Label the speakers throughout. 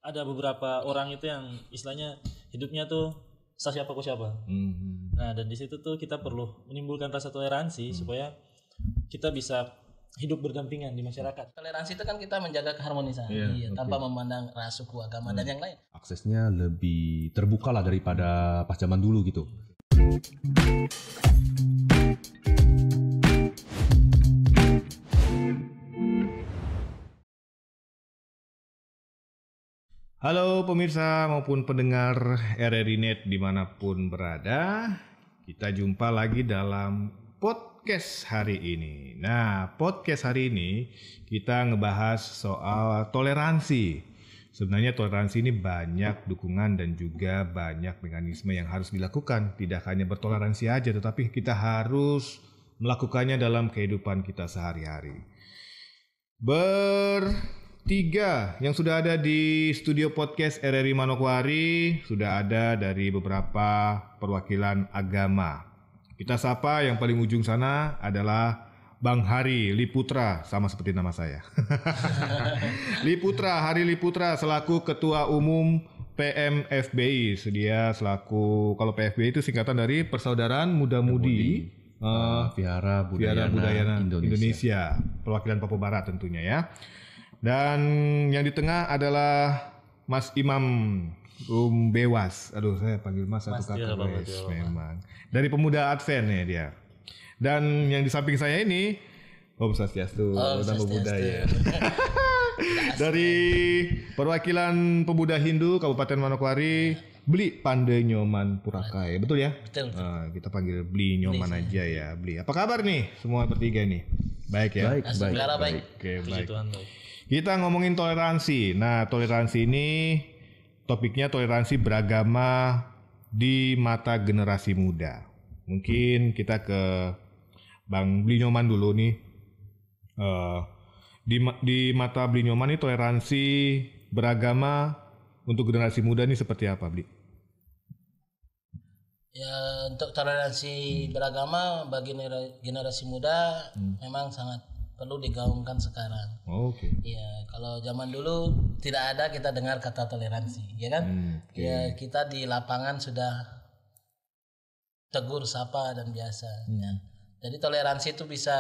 Speaker 1: ada beberapa orang itu yang istilahnya hidupnya tuh siapa kok siapa. Nah, dan di situ tuh kita perlu menimbulkan rasa toleransi supaya kita bisa hidup berdampingan di masyarakat.
Speaker 2: Toleransi itu kan kita menjaga keharmonisan, tanpa memandang ras, suku, agama dan yang lain.
Speaker 3: Aksesnya lebih terbuka lah daripada pas zaman dulu gitu. Halo pemirsa maupun pendengar RRI Net dimanapun berada, kita jumpa lagi dalam podcast hari ini. Nah, podcast hari ini kita ngebahas soal toleransi. Sebenarnya toleransi ini banyak dukungan dan juga banyak mekanisme yang harus dilakukan. Tidak hanya bertoleransi aja, tetapi kita harus melakukannya dalam kehidupan kita sehari-hari. Bertiga yang sudah ada di studio podcast RRI Manokwari, sudah ada dari beberapa perwakilan agama. Kita sapa yang paling ujung sana adalah Bang Hari Liputra, sama seperti nama saya. Hari Liputra selaku Ketua Umum PMFBI. Dia selaku, kalau PFBI itu singkatan dari Persaudaraan Muda-Mudi Vihara Budayana Indonesia. Perwakilan Papua Barat tentunya ya. Dan yang di tengah adalah Mas Imam Bewas. Aduh, saya panggil Mas atau Kakak Bewas memang. Dari Pemuda Advent ya dia. Dan yang di samping saya ini Om Swastiastu, Namo Buddhaya. Dari perwakilan Pemuda Hindu Kabupaten Manokwari, Bli Pandai Nyoman Purakai. Betul ya?
Speaker 2: Betul.
Speaker 3: Kita panggil Bli Nyoman aja ya, Bli. Apa kabar nih semua bertiga nih? Baik ya?
Speaker 2: Baik.
Speaker 3: Oke, baik. Kita ngomongin toleransi. Nah, toleransi ini topiknya toleransi beragama di mata generasi muda. Mungkin kita ke Bang Bli Nyoman dulu nih. Di mata Bli Nyoman ini toleransi beragama untuk generasi muda ini seperti apa, Bli?
Speaker 2: Ya, untuk toleransi beragama bagi generasi muda memang sangat perlu digaungkan sekarang.
Speaker 3: Oke.
Speaker 2: Ya, kalau zaman dulu tidak ada kita dengar kata toleransi, ya kan? Ya, kita di lapangan sudah tegur, sapa dan biasa. Ya. Jadi toleransi itu bisa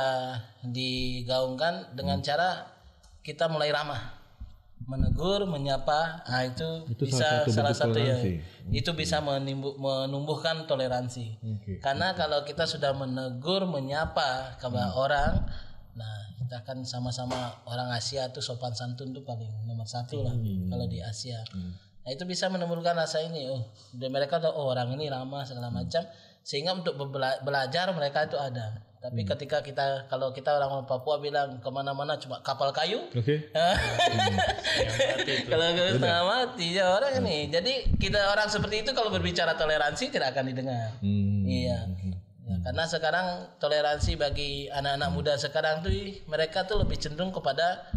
Speaker 2: digaungkan dengan cara kita mulai ramah, menegur, menyapa. Nah, itu bisa salah satu ya. Itu bisa menumbuhkan toleransi. Karena kalau kita sudah menegur, menyapa kepada orang, nah kita kan sama-sama orang Asia tuh sopan santun tuh paling nomor satu lah kalau di Asia. Nah itu bisa menimbulkan rasa ini, dan mereka tuh orang ini ramah segala macam, sehingga untuk belajar mereka itu ada. Tapi ketika kalau kita orang Papua bilang kemana-mana cuma kapal kayu, kalau setengah mati ya orang ini. Jadi kita orang seperti itu kalau berbicara toleransi tidak akan didengar. Iya. Ya, karena sekarang toleransi bagi anak-anak muda sekarang tuh mereka tuh lebih cenderung kepada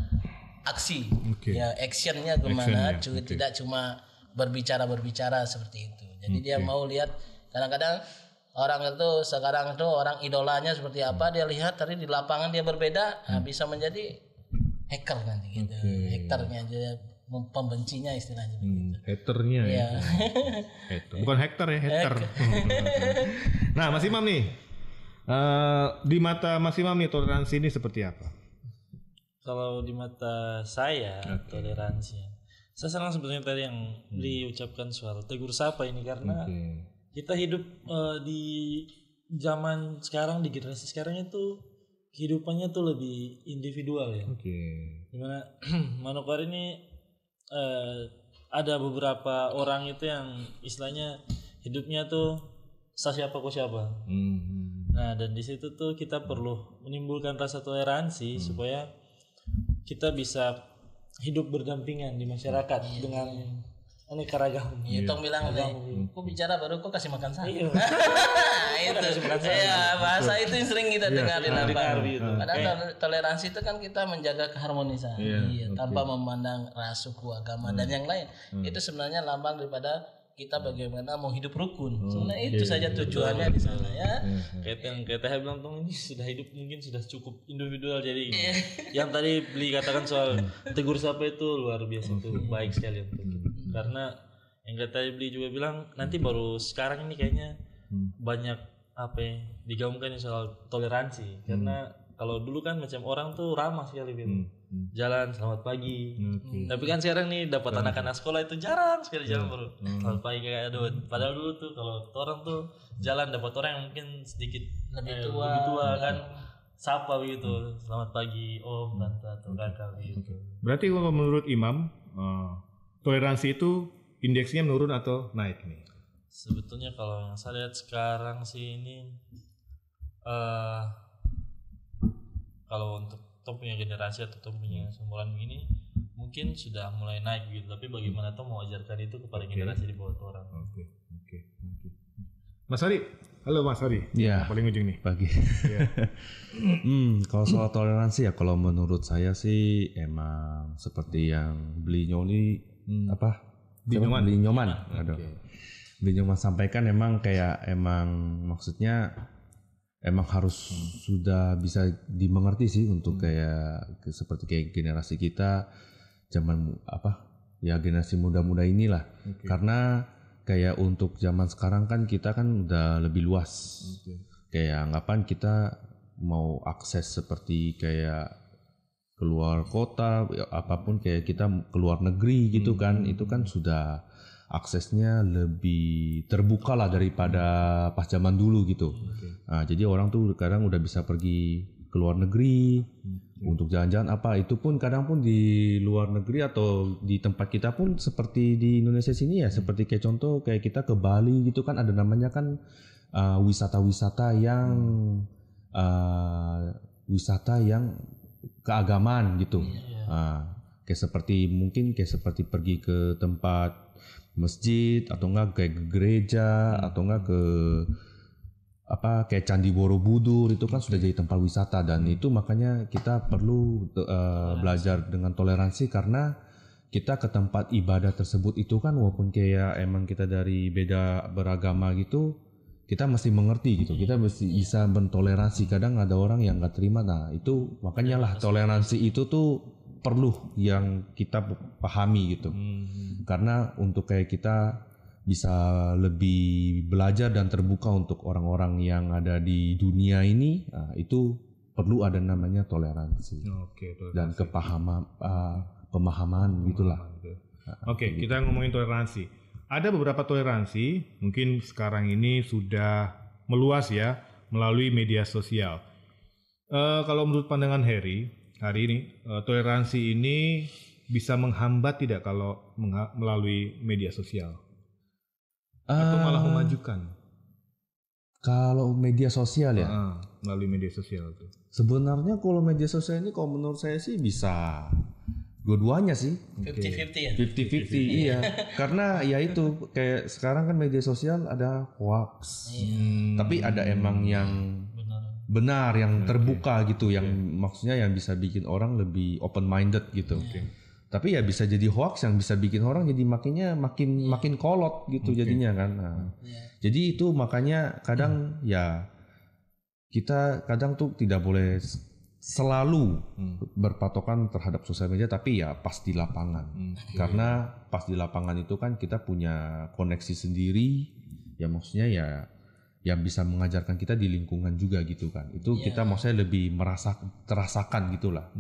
Speaker 2: aksi, ya actionnya gimana, tidak cuma berbicara seperti itu. Jadi dia mau lihat, kadang-kadang orang itu sekarang itu orang idolanya seperti apa, dia lihat tadi di lapangan dia berbeda, bisa menjadi hacker nanti gitu, hackernya aja. Pembencinya istilahnya
Speaker 3: haternya ya. Bukan hektar ya, hater. Nah, Mas Imam nih, di mata Mas Imam nih toleransi ini seperti apa?
Speaker 1: Kalau di mata saya toleransi, saya senang sebetulnya tadi yang diucapkan soal tegur sapa ini, karena kita hidup di zaman sekarang, di generasi sekarang itu kehidupannya tuh lebih individual ya. Dimana Manokwari ini ada beberapa orang itu yang istilahnya hidupnya tuh siapa kok siapa. Nah, dan di situ tuh kita perlu menimbulkan rasa toleransi supaya kita bisa hidup berdampingan di masyarakat dengan aneka ragam.
Speaker 2: Tong bilang kok bicara baru kok kasih makan saya. Itu ya, bahasa itu yang sering kita dengar di lapangan. Padahal toleransi itu kan kita menjaga keharmonisan, tanpa memandang ras, suku, agama dan yang lain. Itu sebenarnya lambang daripada kita bagaimana mau hidup rukun. Sebenarnya itu saja tujuannya di sana ya.
Speaker 1: Kayak yang saya bilang tuh, ini sudah hidup mungkin sudah cukup individual. Jadi yang tadi Beli katakan soal tegur sapa itu luar biasa, itu baik sekali untuk kita. Karena yang kata Bli juga bilang nanti baru sekarang ini kayaknya banyak digaungkan soal toleransi. Karena kalau dulu kan macam orang tuh ramah sekali gitu. Jalan selamat pagi. Tapi kan sekarang nih dapat anak-anak sekolah itu jarang sekali jalan bro. Selamat pagi kayak aduh. Padahal dulu tuh kalau orang tuh jalan dapat orang yang mungkin sedikit lebih tua kan, sapa begitu. Selamat pagi om, tante atau kakak gitu.
Speaker 3: Berarti kalau menurut Imam toleransi itu indeksnya menurun atau naik nih?
Speaker 1: Sebetulnya kalau yang saya lihat sekarang sih ini kalau untuk punya generasi atau punya seumuran ini mungkin sudah mulai naik gitu, tapi bagaimana tuh mau ajarkan itu kepada generasi di bawah orang.
Speaker 3: Oke. Mas Ari, halo Mas Ari.
Speaker 4: Iya.
Speaker 3: Paling ujung nih.
Speaker 4: Pagi. Ya. Kalau soal toleransi ya, kalau menurut saya sih emang seperti yang Bli Nyoman sampaikan, emang maksudnya emang harus sudah bisa dimengerti sih untuk seperti generasi kita zaman generasi muda-muda inilah. Karena kayak untuk zaman sekarang kan kita kan udah lebih luas. Kayak anggapan kita mau akses seperti kayak keluar kota apapun, kayak kita keluar negeri gitu kan, itu kan sudah aksesnya lebih terbuka lah daripada pas zaman dulu gitu. Nah, jadi orang tuh sekarang udah bisa pergi ke luar negeri untuk jalan-jalan itu pun kadang pun di luar negeri atau di tempat kita pun seperti di Indonesia sini ya, seperti kayak contoh kayak kita ke Bali gitu kan, ada namanya kan wisata-wisata yang keagamaan gitu. Kayak seperti pergi ke tempat masjid atau enggak kayak gereja atau enggak ke kayak Candi Borobudur, itu kan sudah jadi tempat wisata. Dan itu makanya kita perlu belajar dengan toleransi, karena kita ke tempat ibadah tersebut itu kan walaupun kayak emang kita dari beda beragama gitu, kita mesti mengerti gitu, kita mesti bisa mentoleransi. Kadang ada orang yang nggak terima, nah itu makanya lah toleransi itu tuh perlu yang kita pahami gitu. Karena untuk kayak kita bisa lebih belajar dan terbuka untuk orang-orang yang ada di dunia ini, itu perlu ada namanya toleransi.
Speaker 3: Toleransi.
Speaker 4: Dan pemahaman gitulah.
Speaker 3: Kita ngomongin toleransi. Ada beberapa toleransi mungkin sekarang ini sudah meluas ya melalui media sosial. Kalau menurut pandangan hari ini toleransi ini bisa menghambat tidak kalau melalui media sosial? Atau malah memajukan?
Speaker 4: Kalau media sosial ya?
Speaker 3: Melalui media sosial tuh.
Speaker 4: Sebenarnya kalau media sosial ini kalau menurut saya sih bisa dua-duanya sih.
Speaker 2: 50-50 ya?
Speaker 4: 50-50 iya. Karena ya itu kayak sekarang kan media sosial ada hoax. Tapi ada emang yang benar yang terbuka gitu, yang maksudnya yang bisa bikin orang lebih open minded gitu. Tapi ya bisa jadi hoax yang bisa bikin orang jadi makin kolot gitu jadinya kan. Jadi itu makanya kadang ya kita kadang tuh tidak boleh selalu berpatokan terhadap sosial media, tapi ya pas di lapangan. Karena pas di lapangan itu kan kita punya koneksi sendiri, ya maksudnya ya yang bisa mengajarkan kita di lingkungan juga gitu kan. Itu kita maksudnya lebih terasakan gitulah.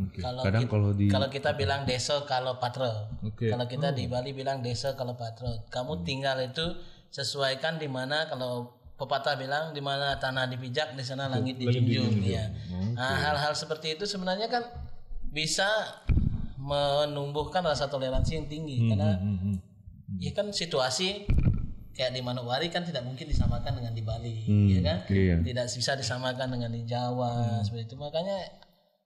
Speaker 4: Kalau
Speaker 2: kita bilang desa kalau patrol. Kalau kita di Bali bilang desa kalau patrol. Kamu tinggal itu sesuaikan di mana, kalau pepatah bilang di mana tanah dipijak di sana langit dijunjung ya. Nah, hal-hal seperti itu sebenarnya kan bisa menumbuhkan rasa toleransi yang tinggi, karena ya kan situasi kayak di Manokwari kan tidak mungkin disamakan dengan di Bali, ya kan? Tidak bisa disamakan dengan di Jawa seperti itu. Makanya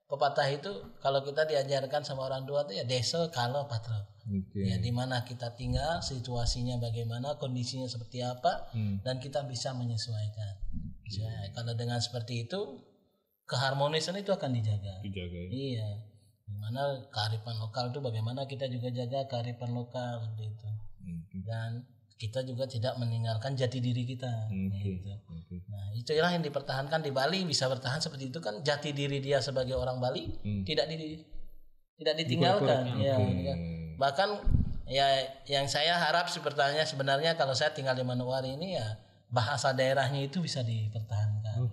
Speaker 2: pepatah itu kalau kita diajarkan sama orang tua itu ya desa kalau patrol. Ya di mana kita tinggal, situasinya bagaimana, kondisinya seperti apa, dan kita bisa menyesuaikan. Kalau dengan seperti itu, keharmonisan itu akan dijaga. Iya. Dimana kearifan lokal itu bagaimana kita juga jaga kearifan lokal gitu. Dan kita juga tidak meninggalkan jati diri kita. Gitu. Nah, itulah yang dipertahankan di Bali, bisa bertahan seperti itu kan, jati diri dia sebagai orang Bali tidak ditinggalkan. Ya, bahkan Ya, yang saya harap sebenarnya kalau saya tinggal di Manokwari ini ya bahasa daerahnya itu bisa dipertahankan.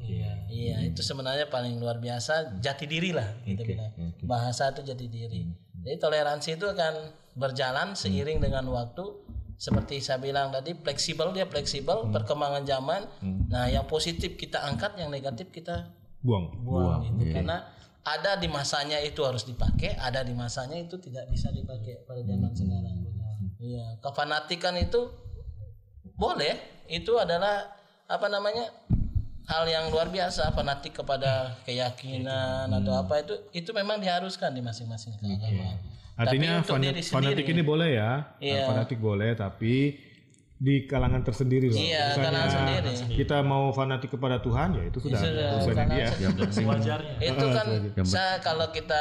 Speaker 2: Iya, itu sebenarnya paling luar biasa, jati diri lah gitu bilang. Bahasa itu jati diri. Jadi toleransi itu akan berjalan seiring dengan waktu. Seperti saya bilang tadi, fleksibel, perkembangan zaman. Nah, yang positif kita angkat, yang negatif kita buang gitu. Karena ada di masanya itu harus dipakai, ada di masanya itu tidak bisa dipakai pada zaman sekarang. Iya, kefanatikan itu boleh, itu adalah hal yang luar biasa, fanatik kepada keyakinan atau apa itu memang diharuskan di masing-masing keagamaan.
Speaker 3: Artinya fanatik ini boleh ya, fanatik boleh, tapi di kalangan tersendiri loh.
Speaker 2: Iya, kalangan sendiri.
Speaker 3: Kita mau fanatik kepada Tuhan ya itu sudah urusannya dia.
Speaker 1: Wajarnya.
Speaker 2: Itu kan kalau kita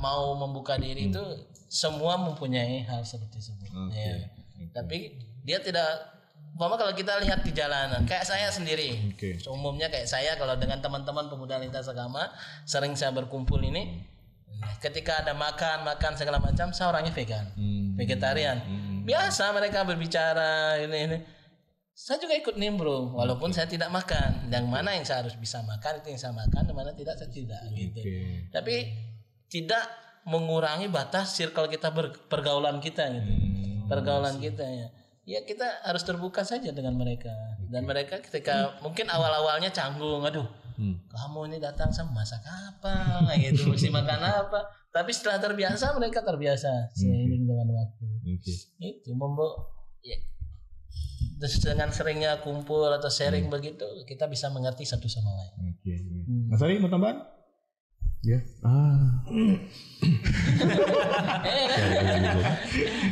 Speaker 2: mau membuka diri itu semua mempunyai hal seperti itu. Tapi dia tidak. Kalau kita lihat di jalanan, kayak saya sendiri, umumnya kayak saya kalau dengan teman-teman pemuda lintas agama sering saya berkumpul ini. Ketika ada makan segala macam, saya orangnya vegetarian. Biasa mereka berbicara ini. Saya juga ikut nimbrung, walaupun saya tidak makan. Yang mana yang saya harus bisa makan itu yang saya makan, yang mana tidak saya tidak gitu. Tapi tidak mengurangi batas circle kita pergaulan kita gitu. Pergaulan kita ya. Ya kita harus terbuka saja dengan mereka. Dan mereka ketika mungkin awal-awalnya canggung, aduh, kamu ini datang sama masak apa, gitu, mesti makan apa. Tapi setelah terbiasa, mereka terbiasa seiring dengan waktu. Itu ya, dengan seringnya kumpul atau sharing begitu, kita bisa mengerti satu sama lain.
Speaker 3: Mas Ari mau tambahan?
Speaker 4: Ya.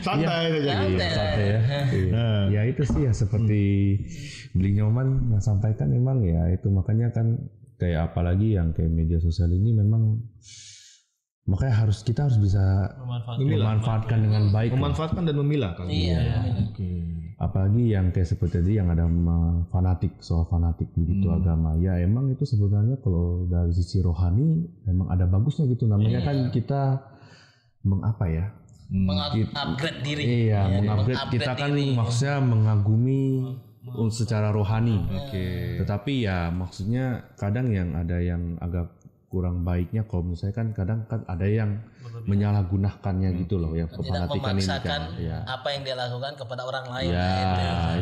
Speaker 3: Santai saja.
Speaker 4: Santai ya. Ya itu sih ya seperti Beli Nyoman yang sampaikan memang ya itu makanya kan kayak apalagi yang kayak media sosial ini memang makanya kita harus bisa memanfaatkan dengan baik.
Speaker 3: Memanfaatkan dan memilah kalau
Speaker 4: apalagi yang kayak seperti tadi yang ada soal fanatik begitu agama ya emang itu sebenarnya kalau dari sisi rohani memang ada bagusnya gitu namanya kan kita
Speaker 2: mengupgrade diri
Speaker 4: mengupgrade kita kan maksudnya mengagumi secara rohani tetapi ya maksudnya kadang yang ada yang agak kurang baiknya kalau misalnya kan kadang kan ada yang menyalahgunakannya gitu loh yang kefanatikan ini kan
Speaker 2: apa yang dia lakukan kepada orang lain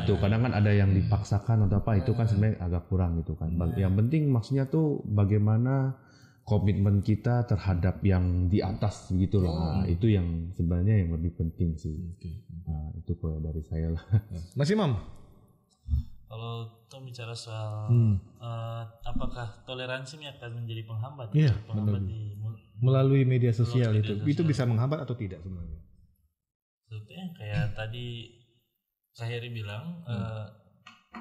Speaker 4: itu kadang kan ada yang dipaksakan atau apa itu kan sebenarnya agak kurang gitu kan yang penting maksudnya tuh bagaimana komitmen kita terhadap yang di atas gitu loh itu yang sebenarnya yang lebih penting sih itu kalau dari saya lah.
Speaker 3: Mas Imam,
Speaker 1: kalau Tom bicara soal apakah toleransi ini akan menjadi penghambat?
Speaker 3: Iya,
Speaker 1: penghambat
Speaker 3: melalui media sosial itu bisa menghambat atau tidak sebenarnya?
Speaker 1: Sebetulnya kayak tadi Kak Heri bilang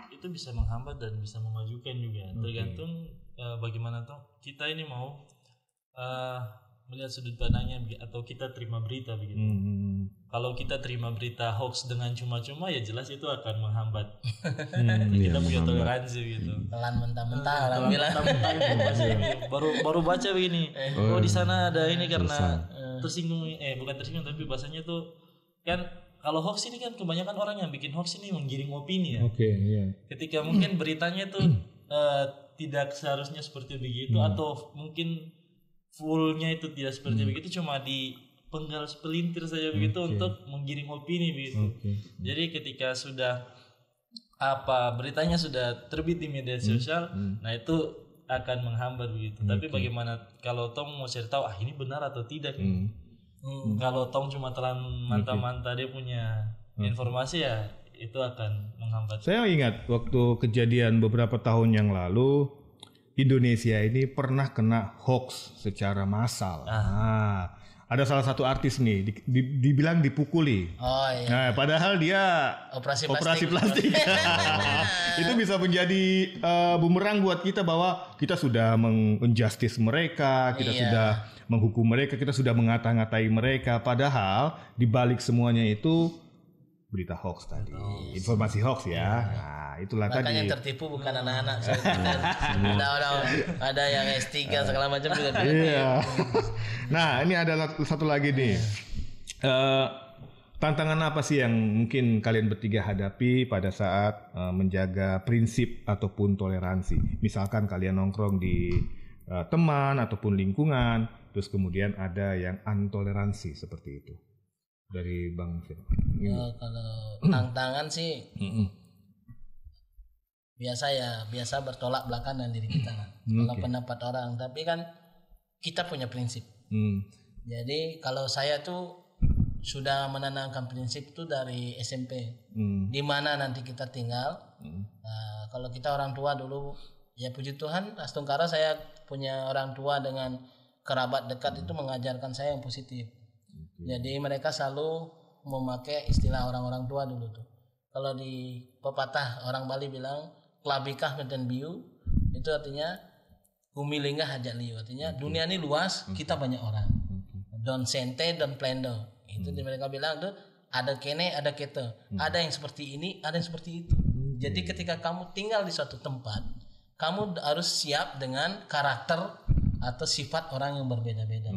Speaker 1: itu bisa menghambat dan bisa memajukan juga. Tergantung bagaimana kita ini mau melihat sudut pandangnya atau kita terima berita begitu. Kalau kita terima berita hoax dengan cuma-cuma ya jelas itu akan menghambat. Kita punya toleransi gitu.
Speaker 2: Telan mentah-mentah
Speaker 1: baru baca begini. Di sana ada ini karena tersinggung bukan tersinggung tapi bahasanya tuh kan kalau hoax ini kan kebanyakan orang yang bikin hoax ini menggiring opini ya. Ketika mungkin beritanya tuh tidak seharusnya seperti begitu atau mungkin fullnya itu tidak seperti begitu cuma dipenggal sepelintir saja begitu untuk menggiring opini begitu. Jadi ketika sudah beritanya sudah terbit di media sosial, nah itu akan menghambat begitu. Tapi bagaimana kalau Tom mau cari tahu ini benar atau tidak? Kalau Tom cuma telan mantah-mantah dia punya informasi ya itu akan menghambat.
Speaker 3: Saya ingat waktu kejadian beberapa tahun yang lalu Indonesia ini pernah kena hoax secara massal. Ada salah satu artis nih dibilang dipukuli. Nah, padahal dia operasi plastik. Itu bisa menjadi bumerang buat kita bahwa kita sudah menginjustice mereka, kita sudah menghukum mereka, kita sudah mengata-ngatai mereka. Padahal di balik semuanya itu berita hoax tadi, informasi hoax ya. Nah, itulah tadi.
Speaker 2: Makanya yang tertipu bukan anak-anak. Ada yang S3 segala macam juga.
Speaker 3: Iya. Nah, ini ada satu lagi nih. tantangan apa sih yang mungkin kalian bertiga hadapi pada saat menjaga prinsip ataupun toleransi? Misalkan kalian nongkrong di teman ataupun lingkungan, terus kemudian ada yang intoleransi seperti itu. Dari Bang Phil.
Speaker 2: Ya, kalau tantangan sih biasa bertolak belakang dengan diri kita kan. Kalau pendapat orang, tapi kan kita punya prinsip. Jadi kalau saya tuh sudah menanamkan prinsip itu dari SMP. Di mana nanti kita tinggal. Nah, kalau kita orang tua dulu, ya puji Tuhan, astungkara saya punya orang tua dengan kerabat dekat itu mengajarkan saya yang positif. Jadi mereka selalu memakai istilah orang-orang tua dulu tuh. Kalau di pepatah orang Bali bilang klabikah meten biu, itu artinya kumilinga hajat liu. Artinya dunia ini luas, kita banyak orang. Don sente, don plendo. Itu mereka bilang tuh ada kene, ada kete. Ada yang seperti ini, ada yang seperti itu. Jadi ketika kamu tinggal di suatu tempat, kamu harus siap dengan karakter atau sifat orang yang berbeda-beda.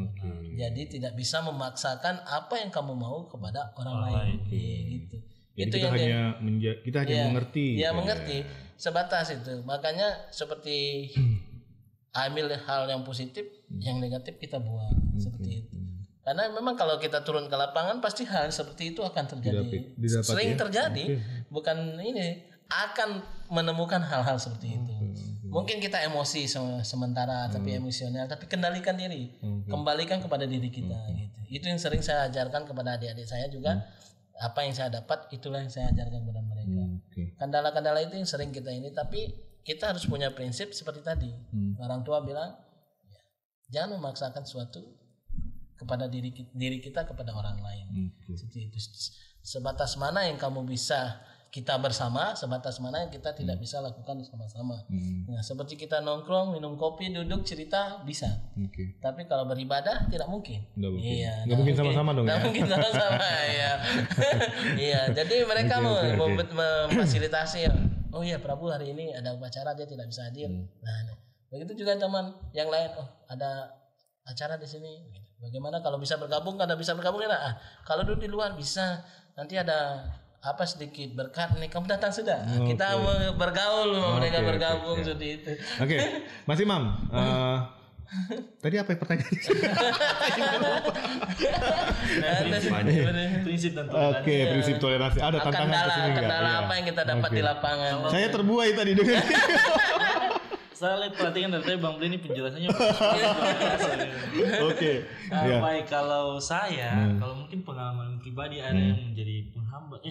Speaker 2: Jadi tidak bisa memaksakan apa yang kamu mau kepada orang lain. Gitu.
Speaker 3: Jadi
Speaker 2: itu
Speaker 3: kita hanya mengerti.
Speaker 2: Ya, mengerti. Sebatas itu. Makanya seperti ambil hal yang positif, yang negatif kita buang. Seperti itu. Karena memang kalau kita turun ke lapangan pasti hal seperti itu akan terjadi. Sering terjadi. Bukan ini, akan menemukan hal-hal seperti itu. Mungkin kita emosi sementara tapi emosional, tapi kendalikan diri. Kembalikan kepada diri kita gitu. Itu yang sering saya ajarkan kepada adik-adik saya juga. Apa yang saya dapat itulah yang saya ajarkan kepada mereka. Kendala-kendala itu yang sering kita ini, tapi kita harus punya prinsip seperti tadi. Orang tua bilang, jangan memaksakan suatu kepada diri kita kepada orang lain. Seperti itu. Sebatas mana yang kamu bisa kita bersama, sebatas mana yang kita tidak bisa lakukan sama-sama. Nah, seperti kita nongkrong, minum kopi, duduk, cerita bisa. Tapi kalau beribadah tidak mungkin.
Speaker 3: Nggak mungkin sama-sama dong.
Speaker 2: Nggak mungkin sama-sama ya. Iya, jadi mereka memfasilitasi. Oh iya, Prabu hari ini ada upacara, dia tidak bisa hadir. Nah, begitu juga teman yang lain. Oh, ada acara di sini. Bagaimana kalau bisa bergabung? Kalau bisa bergabung ya. Kalau duduk di luar bisa. Nanti ada apa sedikit berkat nih, kamu datang sudah. Kita bergaul, mereka bergabung seperti itu.
Speaker 3: Mas Imam. Tadi apa pertanyaannya?
Speaker 1: Prinsip dan toleransi.
Speaker 3: Prinsip toleransi. Ada tantangan kesini nggak?
Speaker 2: Kendala apa yang kita dapat di lapangan?
Speaker 3: Saya terbuai tadi dengan.
Speaker 1: Saya lihat perhatikan dari Bang Bli ini penjelasannya. Baik, kalau saya, kalau mungkin pengalaman pribadi ada yang menjadi penghambat,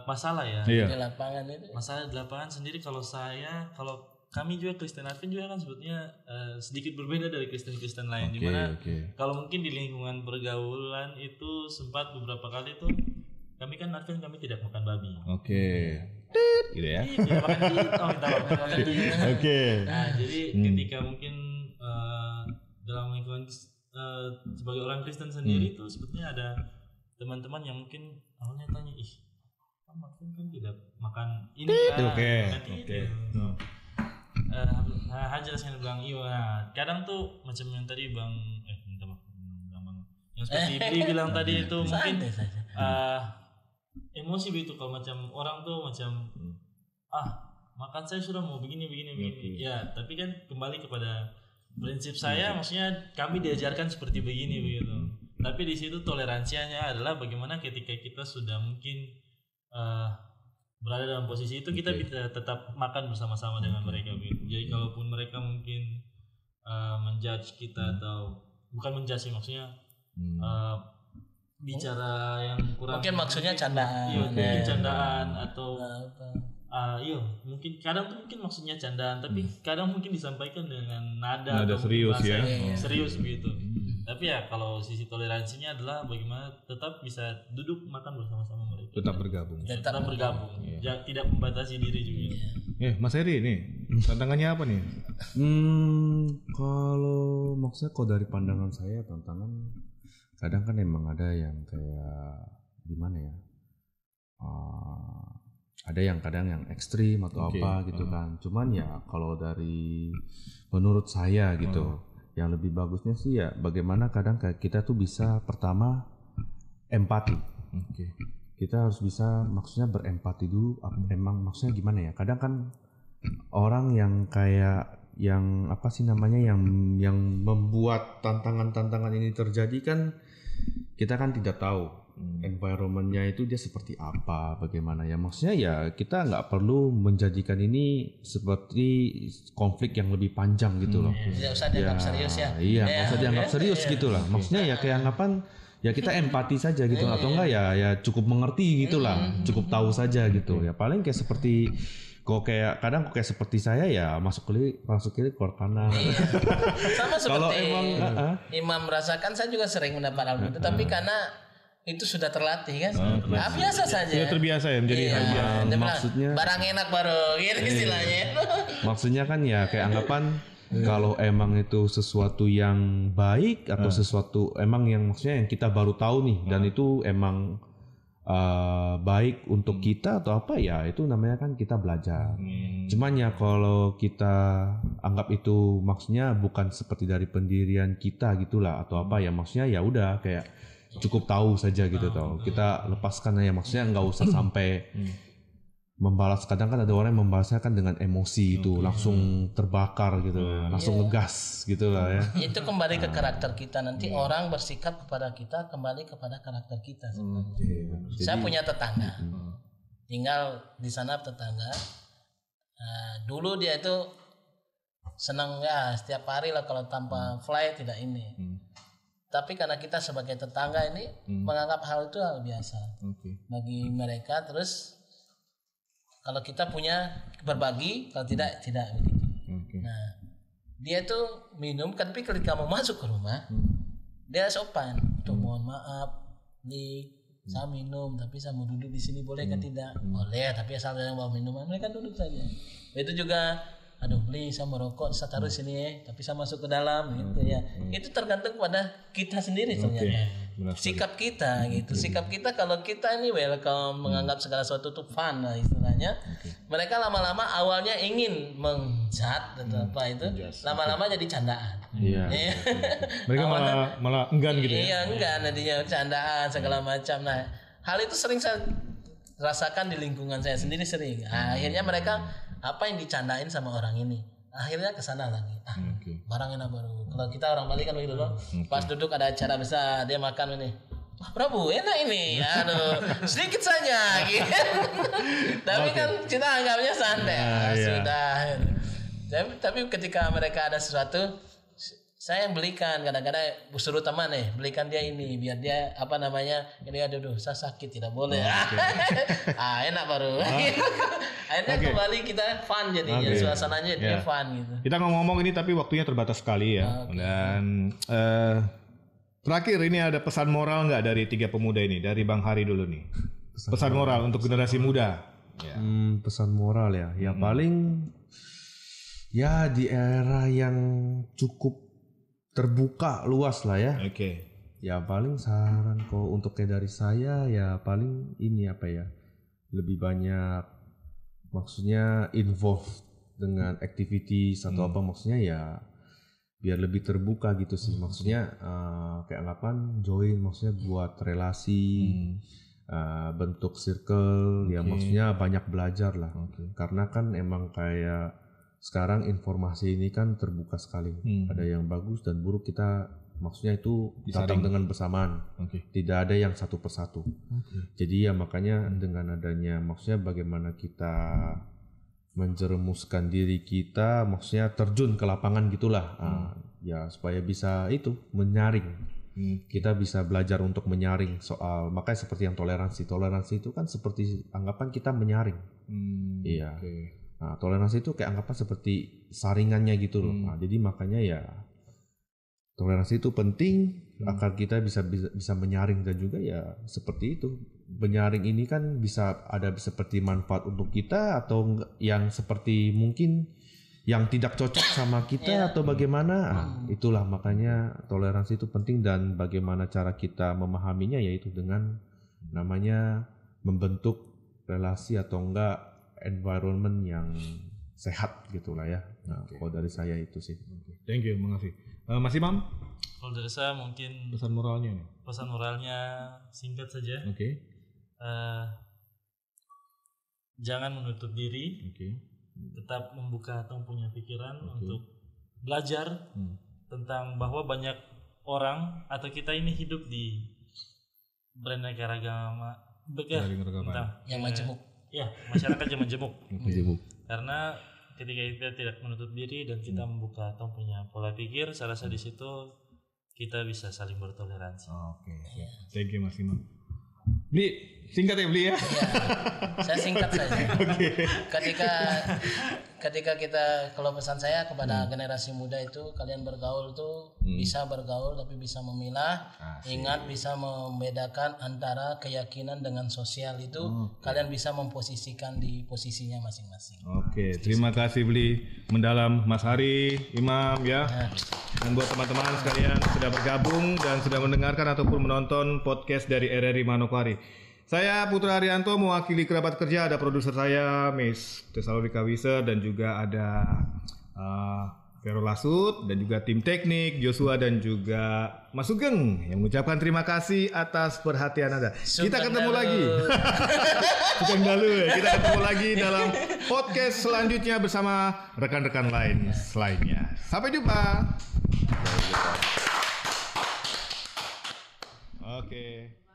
Speaker 1: masalah ya.
Speaker 2: Di lapangan itu.
Speaker 1: Masalah di lapangan sendiri kalau kami juga Kristen Advent juga kan sebetulnya sedikit berbeda dari Kristen-Kristen lain. Dimana kalau mungkin di lingkungan pergaulan itu sempat beberapa kali tuh kami kan Advent, kami tidak makan babi.
Speaker 3: Gitu ya.
Speaker 1: Tidak makan gitu. Nah, jadi ketika mungkin dalam lingkungan sebagai orang Kristen sendiri itu sebetulnya ada teman-teman yang mungkin awalnya tanya, kamu Advent kan tidak makan ini kan? Hajar saya bilang iya. Kadang tuh macam yang tadi Bang yang seperti Bli bilang tadi itu mungkin emosi begitu. Kalau macam orang tuh macam makan saya sudah mau begini. Ya, tapi kan kembali kepada prinsip saya, maksudnya kami diajarkan seperti begini begitu. Tapi di situ toleransinya adalah bagaimana ketika kita sudah mungkin berada dalam posisi itu kita bisa tetap makan bersama-sama dengan mereka begitu. Jadi kalaupun mereka mungkin menjudge kita atau bukan menjudge maksudnya bicara yang kurang,
Speaker 2: mungkin maksudnya candaan.
Speaker 1: Mungkin candaan atau mungkin kadang tuh mungkin maksudnya candaan, tapi kadang mungkin disampaikan dengan nada
Speaker 3: serius ya.
Speaker 1: Serius begitu. Tapi ya kalau sisi toleransinya adalah bagaimana tetap bisa duduk makan bersama-sama mereka.
Speaker 3: Tetap bergabung.
Speaker 1: Ya, tidak membatasi diri juga.
Speaker 3: Mas Heri nih, tantangannya apa nih?
Speaker 4: Kalau maksudnya dari pandangan saya tantangan kadang kan emang ada yang kayak gimana ya? Ada yang kadang yang ekstrim atau apa gitu kan. Cuman ya kalau dari menurut saya gitu, yang lebih bagusnya sih ya bagaimana kadang kayak kita tuh bisa pertama empati. Kita harus bisa maksudnya berempati dulu. Emang maksudnya gimana ya? Kadang kan orang yang kayak yang apa sih namanya yang membuat tantangan-tantangan ini terjadi kan kita kan tidak tahu environment-nya itu dia seperti apa, bagaimana ya. Maksudnya ya kita nggak perlu menjadikan ini seperti konflik yang lebih panjang gitu loh.
Speaker 2: Tidak usah dianggap serius ya.
Speaker 4: Iya, nggak usah dianggap serius gitu lah. Maksudnya ya kayak anggapan ya kita empati saja gitu atau enggak ya cukup mengerti gitulah, cukup tahu saja gitu. Ya paling kayak seperti kadang kayak seperti saya ya masuk kiri keluar kanan.
Speaker 2: Sama seperti
Speaker 4: kalau emang
Speaker 2: Imam merasakan, saya juga sering mendapat hal itu, tapi karena itu sudah terlatih kan, biasa saja.
Speaker 3: Sudah terbiasa ya menjadi
Speaker 4: maksudnya
Speaker 2: barang enak baru gitu istilahnya.
Speaker 4: Maksudnya kan ya kayak anggapan kalau emang itu sesuatu yang baik atau sesuatu emang yang maksudnya yang kita baru tahu nih dan itu emang baik untuk kita atau apa ya itu namanya kan kita belajar. Cuman ya kalau kita anggap itu maksudnya bukan seperti dari pendirian kita gitulah atau apa ya maksudnya ya udah kayak cukup tahu saja gitu tau. Kita lepaskan aja maksudnya nggak usah sampai membalas. Kadang kan ada orang yang membalasnya kan dengan emosi itu langsung terbakar gitu, langsung ngegas gitu lah ya.
Speaker 2: Itu kembali ke karakter kita, nanti orang bersikap kepada kita kembali kepada karakter kita. Saya punya tetangga, tinggal di sana tetangga. Dulu dia itu senang ya setiap hari lah kalau tanpa fly tidak ini. Tapi karena kita sebagai tetangga ini menganggap hal itu hal biasa bagi mereka. Terus kalau kita punya berbagi, kalau tidak begitu. Nah, dia tuh minum, tapi ketika mau masuk ke rumah, dia sopan. Tuh mohon maaf, nih saya minum, tapi saya mau duduk di sini boleh kan tidak? Boleh, tapi asal yang bawa minuman mereka duduk saja. Itu juga, aduh, beli saya merokok, saya taruh sini ya, tapi saya masuk ke dalam gitu ya. Itu tergantung pada kita sendiri sebenarnya. Sikap kita gitu. Sikap kita kalau kita ini welcome, menganggap segala sesuatu itu fun lah istilahnya. Mereka lama-lama awalnya ingin menjat atau apa itu, lama-lama jadi candaan.
Speaker 3: Mereka malah enggan gitu ya.
Speaker 2: Iya, enggan nantinya candaan segala macam. Nah, hal itu sering saya rasakan di lingkungan saya sendiri sering. Akhirnya mereka apa yang dicandain sama orang ini akhirnya kesana lagi barang enak baru. Kalau kita orang Bali kan begitu loh, pas duduk ada acara besar dia makan ini, wah Prabu enak ini, aduh sedikit saja gitu. Tapi kan kita anggapnya santai, sudah. Tapi ketika mereka ada sesuatu, saya yang belikan, kadang-kadang suruh teman belikan dia ini biar dia apa namanya ini, aduh saya sakit tidak boleh. Enak baru. Akhirnya kembali kita fun jadinya, suasananya dia fun gitu.
Speaker 3: Kita ngomong ini tapi waktunya terbatas sekali ya. Dan terakhir ini ada pesan moral nggak dari tiga pemuda ini, dari Bang Hari dulu nih. Pesan moral untuk generasi muda.
Speaker 4: Pesan moral ya, yang paling ya di era yang cukup terbuka luas lah ya. Ya paling saran kok untuk kayak dari saya ya paling ini apa ya, lebih banyak maksudnya involve dengan activities atau apa maksudnya ya biar lebih terbuka gitu sih. Maksudnya kayak anggapan join maksudnya buat relasi, bentuk circle ya maksudnya banyak belajar lah. Karena kan emang kayak sekarang informasi ini kan terbuka sekali. Ada yang bagus dan buruk, kita maksudnya itu datang dengan bersamaan. Tidak ada yang satu persatu. Jadi ya makanya dengan adanya maksudnya bagaimana kita menjerumuskan diri kita, maksudnya terjun ke lapangan gitulah. Ya supaya bisa itu menyaring. Kita bisa belajar untuk menyaring soal, makanya seperti yang toleransi itu kan seperti anggapan kita menyaring. Iya. Nah, toleransi itu kayak anggapan seperti saringannya gitu loh. Nah, jadi makanya ya toleransi itu penting agar kita bisa menyaring, dan juga ya seperti itu. Menyaring ini kan bisa ada seperti manfaat untuk kita atau yang seperti mungkin yang tidak cocok sama kita atau bagaimana. Nah, itulah makanya toleransi itu penting, dan bagaimana cara kita memahaminya yaitu dengan namanya membentuk relasi atau enggak environment yang sehat gitulah ya. Nah, kalau dari saya itu sih.
Speaker 3: Thank you, makasih. Mas Imam?
Speaker 1: Kalau dari saya mungkin
Speaker 3: pesan moralnya nih.
Speaker 1: Pesan moralnya singkat saja.
Speaker 3: Oke.
Speaker 1: Jangan menutup diri.
Speaker 3: Oke.
Speaker 1: Tetap membuka atau punya pikiran untuk belajar tentang bahwa banyak orang atau kita ini hidup di beraneka ragam
Speaker 2: yang majemuk.
Speaker 1: Ya, masyarakat yang majemuk.
Speaker 3: Karena
Speaker 1: ketika kita tidak menutup diri dan kita membuka atau punya pola pikir, saya rasa di situ kita bisa saling bertoleransi.
Speaker 3: Oke. Thank you Mas Imam. Bli, singkat ya Bli ya?
Speaker 2: Iya, saya singkat saja. Ketika kita, kalau pesan saya kepada generasi muda itu, kalian bergaul tuh bisa bergaul tapi bisa memilah. Ingat bisa membedakan antara keyakinan dengan sosial itu. Kalian bisa memposisikan di posisinya masing-masing.
Speaker 3: Oke, terima kasih Bli. Mendalam Mas Hari, Imam ya. Dan buat teman-teman sekalian sudah bergabung dan sudah mendengarkan ataupun menonton podcast dari RRI Manokwari. Saya Putra Arianto mewakili kerabat kerja, ada produser saya Miss Tesalorika Wiser dan juga ada Vero Lasut dan juga tim teknik Joshua dan juga Mas Sugeng yang mengucapkan terima kasih atas perhatian Anda. Kita ketemu lagi. Kita ketemu lagi dalam podcast selanjutnya bersama rekan-rekan lainnya. Sampai jumpa. Oke.